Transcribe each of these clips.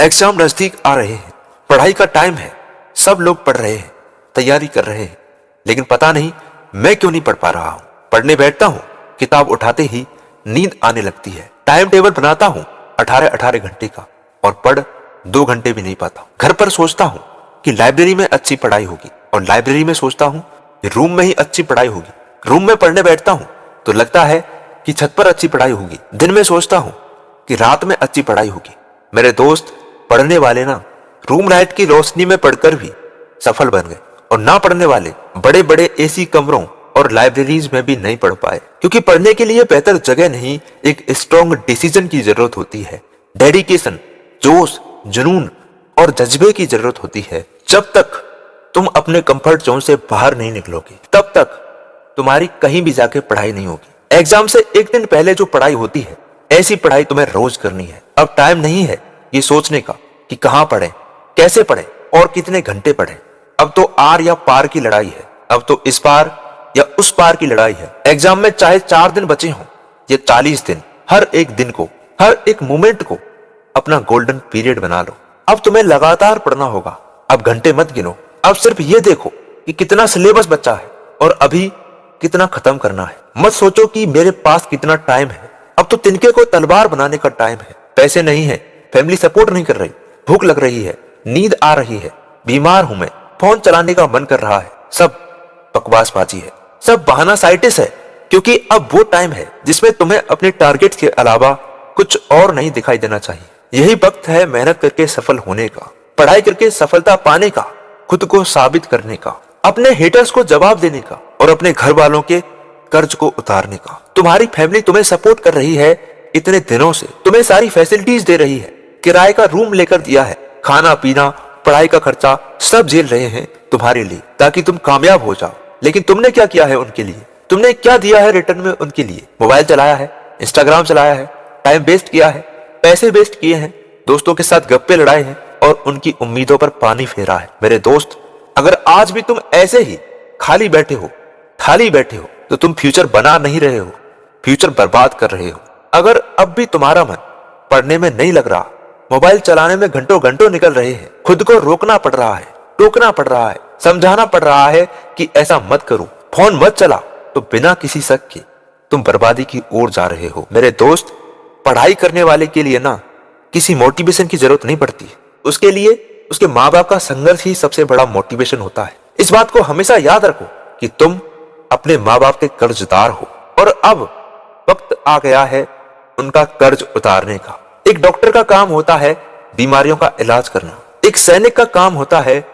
Exam नजदीक आ रहे हैं, पढ़ाई का टाइम है, सब लोग पढ़ रहे हैं, तैयारी कर रहे हैं, लेकिन पता नहीं मैं क्यों नहीं पढ़ पा रहा हूं। पढ़ने बैठता हूं, किताब उठाते ही नींद आने लगती है। टाइम टेबल बनाता हूं 18-18 घंटे का और पढ़ 2 घंटे भी नहीं पाता। घर पर सोचता हूं कि लाइब्रेरी में अच्छी पढ़ाई होगी और लाइब्रेरी में सोचता हूं कि रूम में ही अच्छी पढ़ाई होगी। रूम में पढ़ने बैठता हूं तो लगता है कि छत पर अच्छी पढ़ाई होगी। दिन में सोचता हूं कि रात में अच्छी पढ़ाई होगी। मेरे दोस्त पढ़ने वाले ना रूम लाइट की रोशनी में पढ़कर भी सफल बन गए और ना पढ़ने वाले बड़े बड़े एसी कमरों और लाइब्रेरीज में भी नहीं पढ़ पाए, क्योंकि पढ़ने के लिए बेहतर जगह नहीं, एक स्ट्रॉन्ग डिसीजन की जरूरत होती है। डेडिकेशन, जोश, जुनून और जज्बे की जरूरत होती है। जब तक तुम अपने कंफर्ट जोन से बाहर नहीं निकलोगे तब तक तुम्हारी कहीं भी जाके पढ़ाई नहीं होगी। एग्जाम से एक दिन पहले जो पढ़ाई होती है, ऐसी पढ़ाई तुम्हें रोज करनी है। अब टाइम नहीं है ये सोचने का कि कहां पढ़ें, कैसे पढ़ें और कितने घंटे पढ़ें। अब तो आर या पार की लड़ाई है। अब तो इस पार या उस पार की लड़ाई है। एग्जाम में चाहे 4 दिन बचे हों या 40 दिन, हर एक दिन को, हर एक मोमेंट को अपना गोल्डन पीरियड बना लो। अब तुम्हें लगातार पढ़ना होगा। अब घंटे मत गिनो, अब सिर्फ ये देखो कि कितना सिलेबस बचा है और अभी कितना खत्म करना है। मत सोचो कि मेरे पास कितना टाइम है। अब तो तिनके को तलवार बनाने का टाइम है। पैसे नहीं है, फैमिली सपोर्ट नहीं कर रही, भूख लग रही है, नींद आ रही है, बीमार हूं मैं, फोन चलाने का मन कर रहा है, सब बकवासबाजी है, सब बहाना साइटिस है। क्योंकि अब वो टाइम है जिसमें तुम्हें अपने टारगेट के अलावा कुछ और नहीं दिखाई देना चाहिए। यही वक्त है मेहनत करके सफल होने का, पढ़ाई करके सफलता पाने का, खुद को साबित करने का, अपने हेटर्स को जवाब देने का और अपने घर वालों के कर्ज को उतारने का। तुम्हारी फैमिली तुम्हें सपोर्ट कर रही है इतने दिनों से, तुम्हें सारी फैसिलिटीज दे रही है, किराए का रूम लेकर दिया है, खाना पीना, पढ़ाई का खर्चा सब झेल रहे हैं तुम्हारे लिए ताकि तुम कामयाब हो जाओ। लेकिन तुमने क्या किया है उनके लिए? तुमने क्या दिया है रिटर्न में उनके लिए? मोबाइल चलाया है, इंस्टाग्राम चलाया है, टाइम वेस्ट किया है, पैसे वेस्ट किए हैं, दोस्तों के साथ गप्पे लड़ाए हैं और उनकी उम्मीदों पर पानी फेरा है। मेरे दोस्त, अगर आज भी तुम ऐसे ही खाली बैठे हो, खाली बैठे हो, तो तुम फ्यूचर बना नहीं रहे हो, फ्यूचर बर्बाद कर रहे हो। अगर अब भी तुम्हारा मन पढ़ने में नहीं लग रहा, मोबाइल चलाने में घंटों घंटों निकल रहे हैं, खुद को रोकना पड़ रहा है, टोकना पड़ रहा है, समझाना पड़ रहा है कि ऐसा मत करो, फोन मत चला, तो बिना किसी शक के तुम बर्बादी की ओर जा रहे हो। मेरे दोस्त, पढ़ाई करने वाले के लिए ना किसी मोटिवेशन की जरूरत नहीं पड़ती। उसके लिए उसके माँ बाप का संघर्ष ही सबसे बड़ा मोटिवेशन होता है। इस बात को हमेशा याद रखो कि तुम अपने माँ बाप के कर्जदार हो और अब वक्त आ गया है उनका कर्ज उतारने का। एक डॉक्टर का काम होता है बीमारियों का इलाज करना, एक सैनिक का काम होता है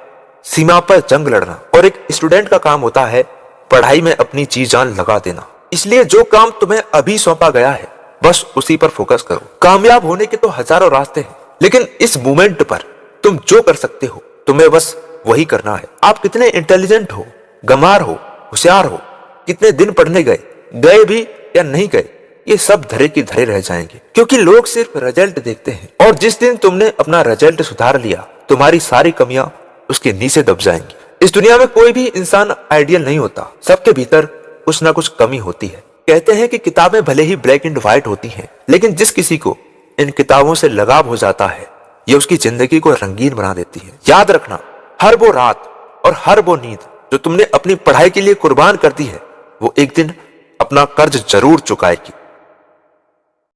सीमा पर जंग लड़ना और एक स्टूडेंट का काम होता है पढ़ाई में अपनी जी जान लगा देना। इसलिए जो काम तुम्हें अभी सौंपा गया है बस उसी पर फोकस करो। कामयाब होने के तो हजारों रास्ते हैं, लेकिन इस मोमेंट पर तुम जो कर सकते हो तुम्हें बस वही करना है। आप कितने इंटेलिजेंट हो, गंवार हो, होशियार हो, कितने दिन पढ़ने गए भी या नहीं गए, ये सब धरे की धरे रह जाएंगे, क्योंकि लोग सिर्फ रिजल्ट देखते हैं। और जिस दिन तुमने अपना रिजल्ट सुधार लिया, तुम्हारी सारी कमियां उसके नीचे दब जाएंगी। इस दुनिया में कोई भी इंसान आइडियल नहीं होता, सबके भीतर कुछ ना कुछ कमी होती है। कहते हैं कि किताबें भले ही ब्लैक एंड व्हाइट होती हैं, लेकिन जिस किसी को इन किताबों से लगाव हो जाता है, ये उसकी जिंदगी को रंगीन बना देती है। याद रखना, हर वो रात और हर वो नींद जो तुमने अपनी पढ़ाई के लिए कुर्बान कर दी है, वो एक दिन अपना कर्ज जरूर चुकाएगी।